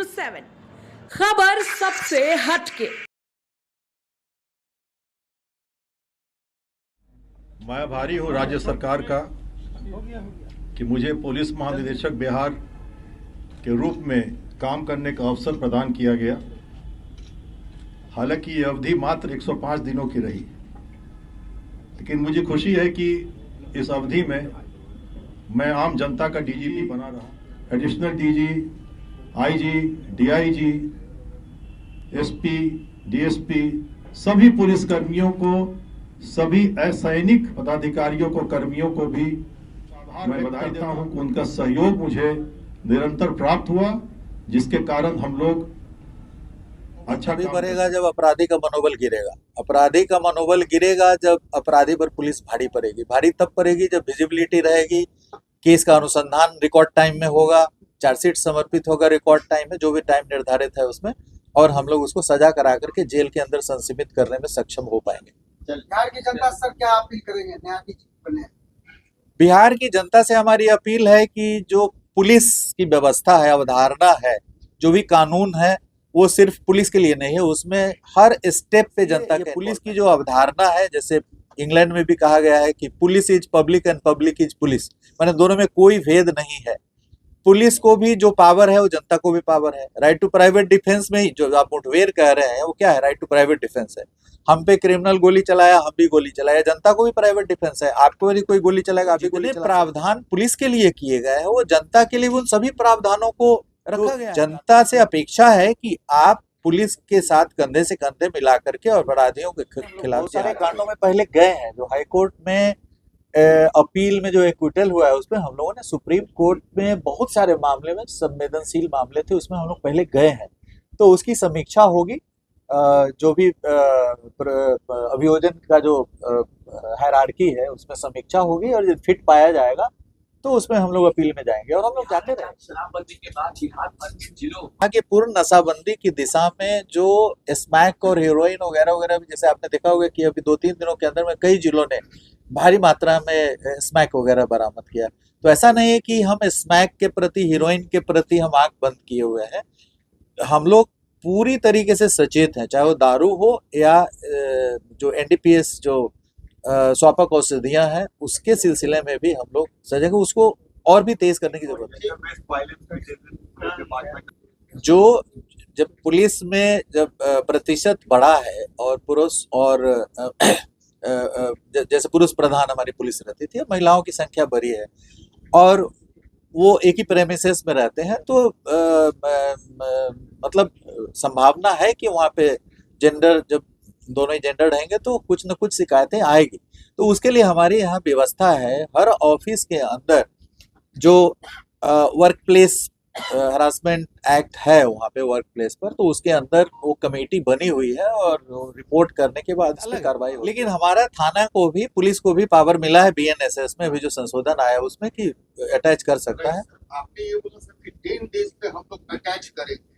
7 खबर सबसे हटके। मैं आभारी हूँ राज्य सरकार का कि मुझे पुलिस महानिदेशक बिहार के रूप में काम करने का अवसर प्रदान किया गया। हालांकि ये अवधि मात्र 105 दिनों की रही, लेकिन मुझे खुशी है कि इस अवधि में मैं आम जनता का डीजीपी बना रहा। Additional DG, IG, DIG, SP, DSP सभी पुलिसकर्मियों को, सभी असैनिक पदाधिकारियों को, कर्मियों को भी मैं बधाई देता हूं कि उनका सहयोग मुझे निरंतर प्राप्त हुआ, जिसके कारण हम लोग अच्छा तभी बढ़ेगा जब अपराधी का मनोबल गिरेगा। अपराधी का मनोबल गिरेगा जब अपराधी पर पुलिस भारी पड़ेगी। भारी तब पड़ेगी जब विजिबिलिटी रहेगी, केस का अनुसंधान रिकॉर्ड टाइम में होगा, चार्जशीट समर्पित होगा रिकॉर्ड टाइम में, जो भी टाइम निर्धारित है उसमें, और हम लोग उसको सजा करा करके जेल के अंदर संसीमित करने में सक्षम हो पाएंगे। बिहार की जनता सर क्या अपील करेंगे न्यायाधीश बने? बिहार की जनता से हमारी अपील है कि जो पुलिस की व्यवस्था है, अवधारणा है, जो भी कानून है, वो सिर्फ पुलिस के लिए नहीं है, उसमें हर स्टेप पे जनता के पुलिस की जो अवधारणा है, जैसे इंग्लैंड में भी कहा गया है कि police is public and public is police, माने दोनों में कोई भेद नहीं है। पुलिस को भी जो पावर है वो जनता को भी पावर है। राइट टू प्राइवेट डिफेंस में ही जो आप मुठभेड़ कह रहे हैं वो क्या है? राइट टू प्राइवेट डिफेंस है। हम पे क्रिमिनल गोली चलाया, हम भी गोली चलाया, जनता को भी प्राइवेट डिफेंस है। आपको यदि कोई गोली चलाएगा, आप भी गोली चलाएगा। प्रावधान पुलिस के लिए किए गए हैं, वो जनता के लिए उन सभी प्रावधानों को रखा गया है। जनता से अपेक्षा है कि आप पुलिस के साथ कंधे से कंधे मिला करके और अपराधियों के खिलाफ सारे कांडों में पहले गए हैं। जो हाईकोर्ट में अपील में जो एक्विटल हुआ है, उसमें हम लोगों ने सुप्रीम कोर्ट में बहुत सारे मामले में, संवेदनशील मामले थे, उसमें हम लोग पहले गए हैं, तो उसकी समीक्षा होगी। जो भी अभियोजन का जो हायरार्की है उसमें समीक्षा होगी, और जब फिट पाया जाएगा तो उसमें हम लोग अपील में जाएंगे। और हम लोग जाते रहे। शराबबंदी के बाद जिलों की पूर्ण नशाबंदी की दिशा में जो स्मैक और हेरोइन वगैरह वगैरह, जैसे आपने देखा होगा कि अभी 2-3 दिनों के अंदर में कई जिलों ने भारी मात्रा में स्मैक वगैरह बरामद किया। तो ऐसा नहीं है कि हम स्मैक के प्रति, हीरोइन के प्रति हम आंख बंद किए हुए हैं। हम लोग पूरी तरीके से सचेत हैं, चाहे वो दारू हो या जो एनडीपीएस जो स्वापक औषधियां हैं, उसके सिलसिले में भी हम लोग सजग, उसको और भी तेज करने की जरूरत है। जो जब पुलिस में जब प्रतिशत बढ़ा है और पुरुष और जैसे पुरुष प्रधान हमारी पुलिस रहती थी, महिलाओं की संख्या बढ़ी है और वो एक ही प्रेमिसेस में रहते हैं, तो मतलब संभावना है कि वहाँ पे जेंडर, जब दोनों ही जेंडर रहेंगे तो कुछ न कुछ शिकायतें आएगी। तो उसके लिए हमारी यहाँ व्यवस्था है, हर ऑफिस के अंदर जो वर्क प्लेस हरासमेंट एक्ट है वहाँ पे वर्क प्लेस पर, तो उसके अंदर वो कमेटी बनी हुई है और रिपोर्ट करने के बाद इस पर कार्रवाई होगी। लेकिन हमारा थाना को भी, पुलिस को भी पावर मिला है बीएनएसएस में, अभी जो संशोधन आया उसमें कि अटैच कर सकता है। आपने ये बोला सर कि 10 डेज पे हम लोग अटैच करेंगे।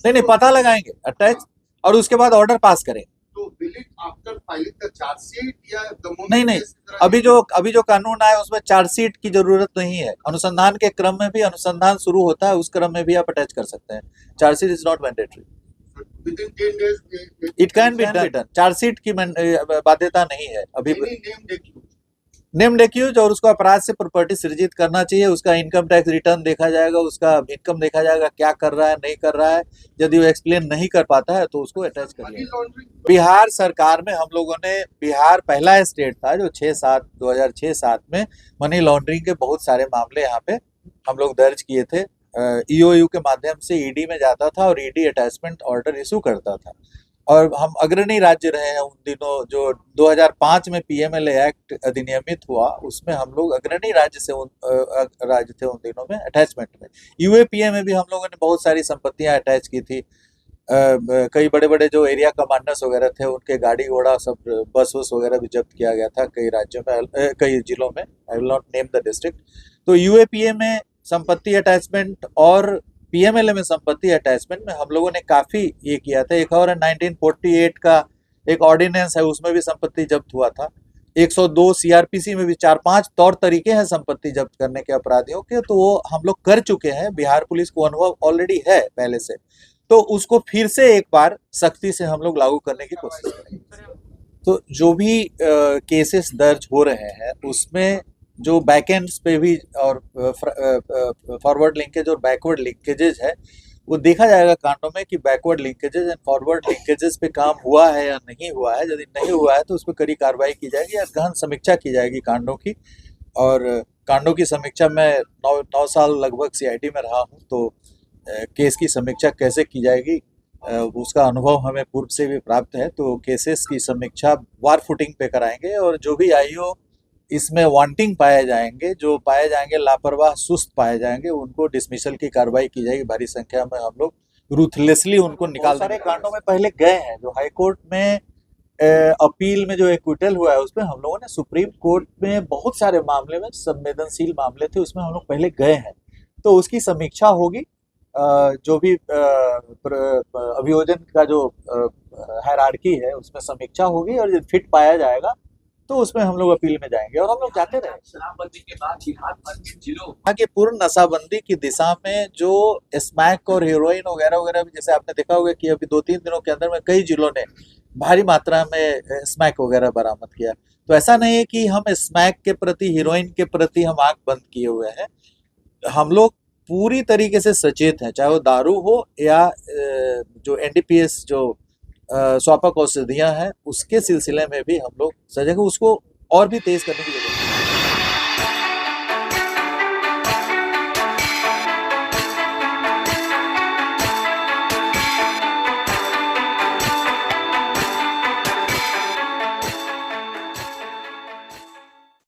नहीं, पता लगाएंगे अटैच, और उसके बाद ऑर्डर पास करेंगे। तो will it after filing the chargesheet या द मोमेंट? नहीं, अभी जो कानून आया उसमें चार्जशीट की जरूरत नहीं है। अनुसंधान के क्रम में भी, अनुसंधान शुरू होता है, उस क्रम में भी आप अटैच कर सकते हैं। Chargesheet is not mandatory, within 10 days it can be done. Chargesheet की बाध्यता नहीं है अभी। नेम्ड एक्यूज और उसको अपराध से प्रॉपर्टी सृजित करना चाहिए, उसका इनकम टैक्स रिटर्न देखा जाएगा, उसका इनकम देखा जाएगा, क्या कर रहा है, नहीं कर रहा है। यदि वो एक्सप्लेन नहीं कर पाता है तो उसको अटैच कर लिया। बिहार सरकार में हम लोगों ने, बिहार पहला स्टेट था जो 2006-7 में मनी लॉन्ड्रिंग के बहुत सारे मामले यहाँ पे हम लोग दर्ज किए थे। ईओयू के माध्यम से ईडी में जाता था और ईडी अटैचमेंट ऑर्डर इशू करता था, और हम अग्रणी राज्य रहे हैं उन दिनों। जो 2005 में पीएमएलए एक्ट अधिनियमित हुआ, उसमें हम लोग अग्रणी राज्य थे उन दिनों में अटैचमेंट में। यूएपीए में भी हम लोगों ने बहुत सारी संपत्तियां अटैच की थी। कई बड़े बड़े जो एरिया कमांडर्स वगैरह थे, उनके गाड़ी घोड़ा सब, बस वगैरह भी जब्त किया गया था कई राज्यों में, कई जिलों में। I will not name the district. तो यूएपीए में संपत्ति अटैचमेंट और पीएमएलए में संपत्ति अटैचमेंट में हम लोगों ने काफी ये किया था। एक और 1948 का एक ऑर्डिनेंस है, उसमें भी संपत्ति जब्त हुआ था। 102 सीआरपीसी में भी 4-5 तौर तरीके हैं संपत्ति जब्त करने के अपराधियों के, तो वो हम लोग कर चुके हैं। बिहार पुलिस को अनुभव ऑलरेडी है पहले से, तो उसको फिर से एक बार सख्ती से हम लोग लागू करने की कोशिश करेंगे। तो जो भी केसेस दर्ज हो रहे हैं उसमें जो बैकएंड्स पे भी और फॉरवर्ड लिंकेज और बैकवर्ड लिंकेजेज है वो देखा जाएगा कांडों में कि backward linkages and forward linkages पे काम हुआ है या नहीं हुआ है। यदि नहीं हुआ है तो उस पर कड़ी कार्रवाई की जाएगी या गहन समीक्षा की जाएगी कांडों की। और कांडों की समीक्षा में 9 साल लगभग सीआईडी में रहा हूँ, तो केस की समीक्षा कैसे की जाएगी उसका अनुभव हमें पूर्व से भी प्राप्त है। तो केसेस की समीक्षा वार फुटिंग पे कराएंगे और जो भी आईओ इसमें वांटिंग पाए जाएंगे, जो पाए जाएंगे लापरवाह सुस्त पाए जाएंगे, उनको डिसमिसल की कार्रवाई की जाएगी। भारी संख्या में हम लोग रूथलेसली उनको निकाल सारे कांडों में पहले गए हैं। जो हाई कोर्ट में अपील में जो एक्विटल हुआ है उसमें हम लोगों ने सुप्रीम कोर्ट में बहुत सारे मामले में संवेदनशील मामले थे उसमें हम लोग पहले गए हैं, तो उसकी समीक्षा होगी। जो भी अभियोजन का जो हायरार्की है उसमें समीक्षा होगी और जब फिट पाया जाएगा तो उसमें हम लोग अपील में जाएंगे और हम लोग जाते रहे। शराबबंदी के बाद जिहाद भर के जिलों यहाँ की पूर्ण नशाबंदी की दिशा में जो स्मैक और हीरोइन वगैरह वगैरह भी, जैसे आपने देखा होगा कि अभी 2-3 दिनों के अंदर में कई जिलों ने भारी मात्रा में स्मैक वगैरह बरामद किया। तो ऐसा नहीं है कि हम स्मैक के प्रति, हीरोइन के प्रति हम आंख बंद किए हुए हैं। हम लोग पूरी तरीके से सचेत हैं, चाहे वो दारू हो या जो एनडीपीएस जो स्वापक औषधियां हैं उसके सिलसिले में भी हम लोग सजग हैं। उसको और भी तेज करने की जरूरत है।